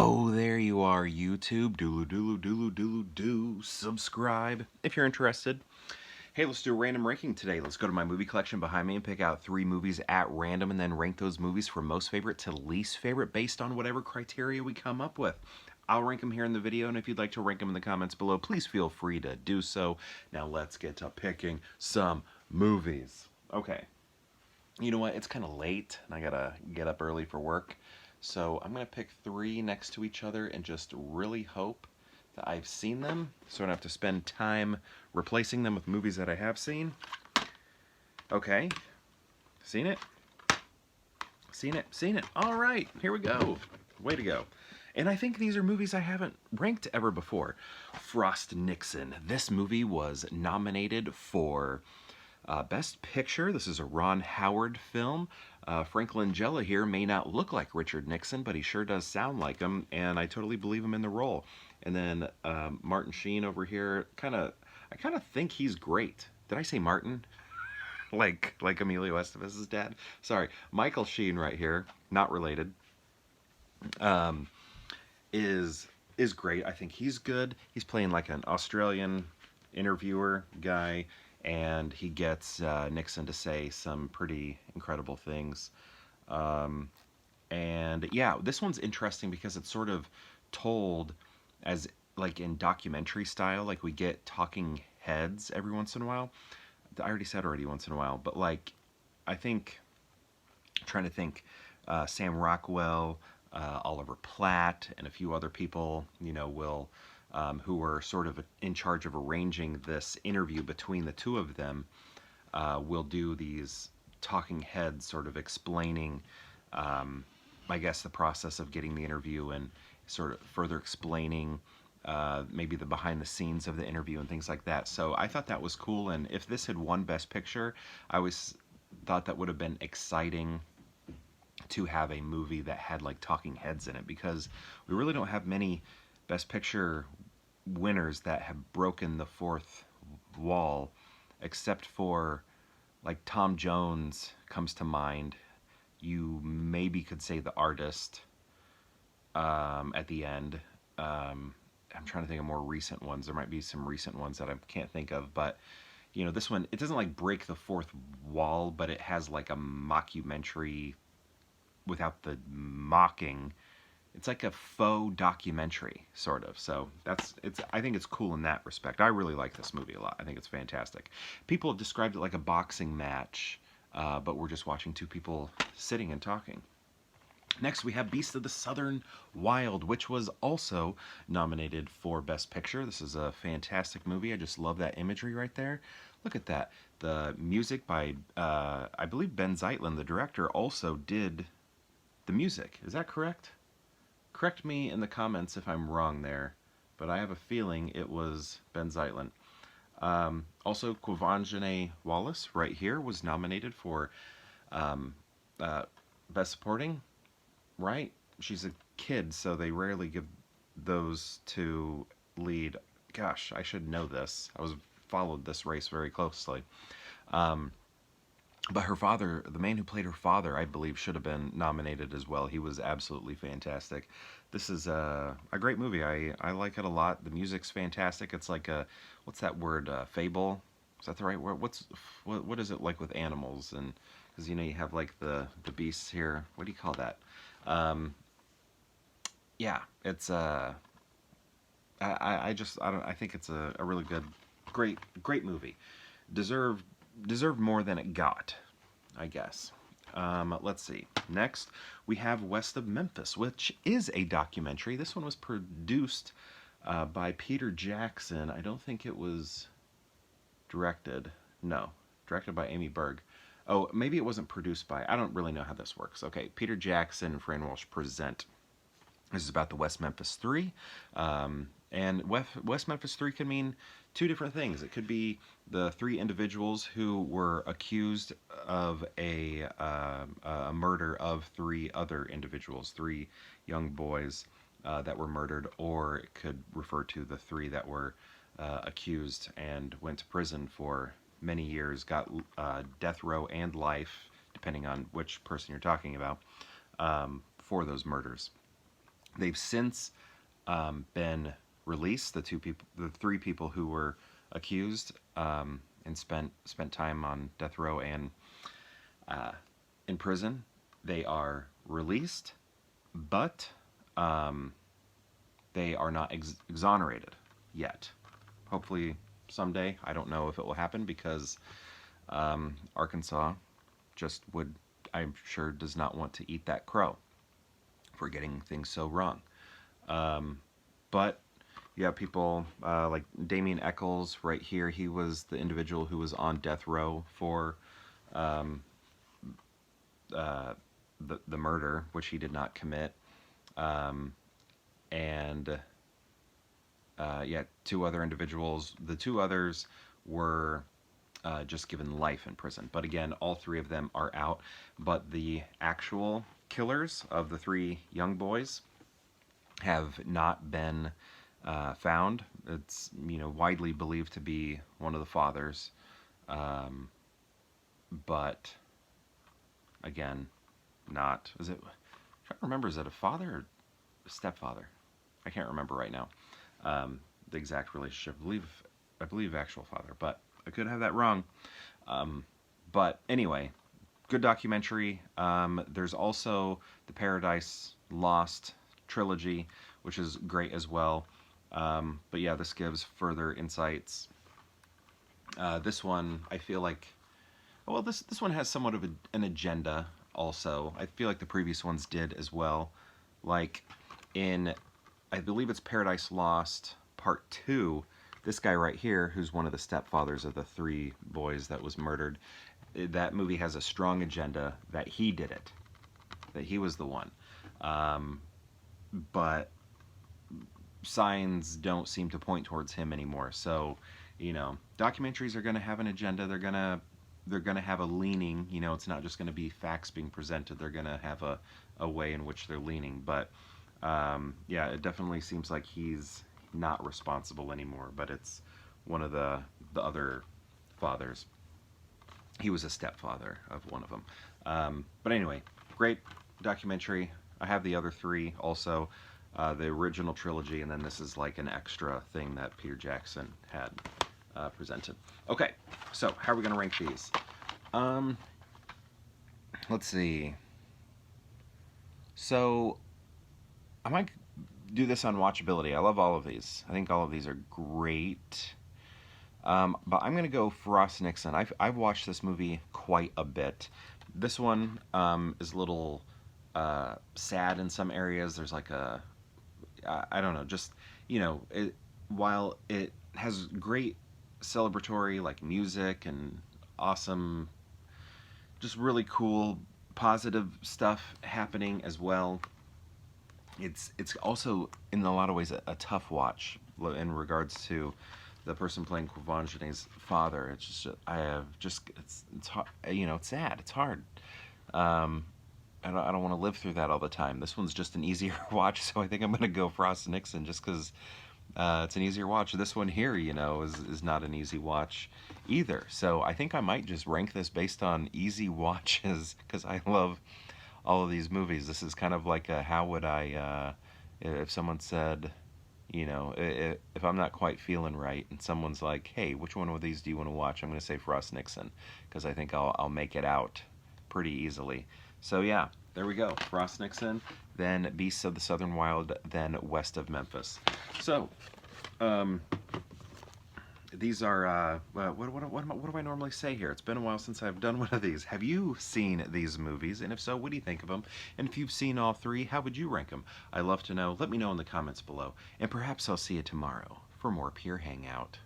Oh, there you are, YouTube. Doodle doodle doodle doodle do. Subscribe if you're interested. Hey, let's do a random ranking today. Let's go to my movie collection behind me and pick out 3 movies at random and then rank those movies from most favorite to least favorite based on whatever criteria we come up with. I'll rank them here in the video, and if you'd like to rank them in the comments below, please feel free to do so. Now let's get to picking some movies. Okay. You know what? It's kind of late, and I gotta get up early for work. So I'm gonna pick 3 next to each other and just really hope that I've seen them, so I don't have to spend time replacing them with movies that I have seen. Okay, seen it? Seen it? Seen it. All right, here we go. Way to go. And I think these are movies I haven't ranked ever before. FrostNixon. This movie was nominated for Best Picture. This is a Ron Howard film. Frank Langella here may not look like Richard Nixon, but he sure does sound like him, and I totally believe him in the role. And then Martin Sheen over here, I kind of think he's great. Did I say Martin? like Emilio Estevez's dad? Sorry, Michael Sheen right here, not related. Um, is great. I think he's good. He's playing like an Australian interviewer guy, and he gets Nixon to say some pretty incredible things. Um, and yeah, this one's interesting because it's sort of told as like in documentary style. Like we get talking heads every once in a while. I already said once in a while, but like I think trying to think Sam Rockwell, Oliver Platt, and a few other people, will who were sort of in charge of arranging this interview between the two of them, will do these talking heads, sort of explaining, I guess, the process of getting the interview and sort of further explaining maybe the behind the scenes of the interview and things like that. So I thought that was cool, and if this had won Best Picture, I always thought that would have been exciting to have a movie that had like talking heads in it, because we really don't have many Best Picture winners that have broken the fourth wall, except for like Tom Jones comes to mind. You maybe could say The Artist at the end. I'm trying to think of more recent ones. There might be some recent ones that I can't think of, but this one, it doesn't like break the fourth wall, but it has like a mockumentary without the mocking. It's like a faux documentary, sort of. So I think it's cool in that respect. I really like this movie a lot. I think it's fantastic. People have described it like a boxing match, but we're just watching 2 people sitting and talking. Next, we have Beast of the Southern Wild, which was also nominated for Best Picture. This is a fantastic movie. I just love that imagery right there. Look at that. The music by, I believe Ben Zeitlin, the director, also did the music. Is that correct? Correct me in the comments if I'm wrong there, but I have a feeling it was Ben Zeitlin. Also, Quvenzhané Wallis right here was nominated for Best Supporting, right? She's a kid, so they rarely give those to lead. Gosh, I should know this. Followed this race very closely. But her father, the man who played her father, I believe, should have been nominated as well. He was absolutely fantastic. This is a great movie. I like it a lot. The music's fantastic. It's like what's that word? Fable? Is that the right word? What is it like with animals? And because you have like the beasts here. What do you call that? Yeah, it's I think it's a really good, great movie. Deserved more than it got, I guess. Let's see. Next, we have West of Memphis, which is a documentary. This one was produced by Peter Jackson. I don't think it was directed. No, directed by Amy Berg. Oh, maybe it wasn't produced by. I don't really know how this works. Okay, Peter Jackson and Fran Walsh present. This is about the West Memphis 3. And West Memphis 3 can mean 2 different things. It could be the 3 individuals who were accused of a murder of 3 other individuals, 3 young boys that were murdered, or it could refer to the 3 that were accused and went to prison for many years, got death row and life, depending on which person you're talking about, for those murders. They've since been released. The three people who were accused and spent time on death row and in prison. They are released, but they are not exonerated yet. Hopefully someday. I don't know if it will happen because Arkansas just would, I'm sure, does not want to eat that crow for getting things so wrong. But you have people like Damien Eccles right here. He was the individual who was on death row for the murder, which he did not commit. And yeah, two other individuals. The two others were just given life in prison. But again, all three of them are out. But the actual killers of the three young boys have not been found. It's, you know, widely believed to be one of the fathers. But again, not. Is it? I'm trying to remember. Is it a father or a stepfather? I can't remember right now. The exact relationship. I believe actual father, but I could have that wrong. But anyway, good documentary. There's also the Paradise Lost trilogy, which is great as well. But yeah, this gives further insights. This one, I feel like, well, this one has somewhat of an agenda also. I feel like the previous ones did as well. Like in, I believe it's Paradise Lost Part 2, this guy right here, who's one of the stepfathers of the three boys that was murdered, that movie has a strong agenda that he did it, that he was the one. But signs don't seem to point towards him anymore. So, you know, documentaries are going to have an agenda. They're going to have a leaning. You know, it's not just going to be facts being presented. They're going to have a way in which they're leaning. But yeah, it definitely seems like he's not responsible anymore. But it's one of the other fathers. He was a stepfather of one of them. But anyway, great documentary. I have the other three also. The original trilogy, and then this is like an extra thing that Peter Jackson had presented. Okay, so how are we going to rank these? Let's see. So I might do this on watchability. I love all of these. I think all of these are great. But I'm going to go FrostNixon. I've watched this movie quite a bit. This one is a little sad in some areas. There's like a, I don't know, just, you know, while it has great celebratory like music and awesome, just really cool positive stuff happening as well, it's also in a lot of ways a tough watch in regards to the person playing Quvenzhané's father. It's just, it's hard, you know, it's sad, it's hard. I don't want to live through that all the time. This one's just an easier watch, so I think I'm going to go FrostNixon just because it's an easier watch. This one here, you know, is not an easy watch either. So I think I might just rank this based on easy watches because I love all of these movies. This is kind of like a, how would I, if someone said, you know, if I'm not quite feeling right and someone's like, hey, which one of these do you want to watch? I'm going to say FrostNixon because I think I'll make it out pretty easily. So yeah, there we go. FrostNixon, then Beasts of the Southern Wild, then West of Memphis. So, these are, what do I normally say here? It's been a while since I've done one of these. Have you seen these movies? And if so, what do you think of them? And if you've seen all three, how would you rank them? I'd love to know. Let me know in the comments below. And perhaps I'll see you tomorrow for more Pure Hangout.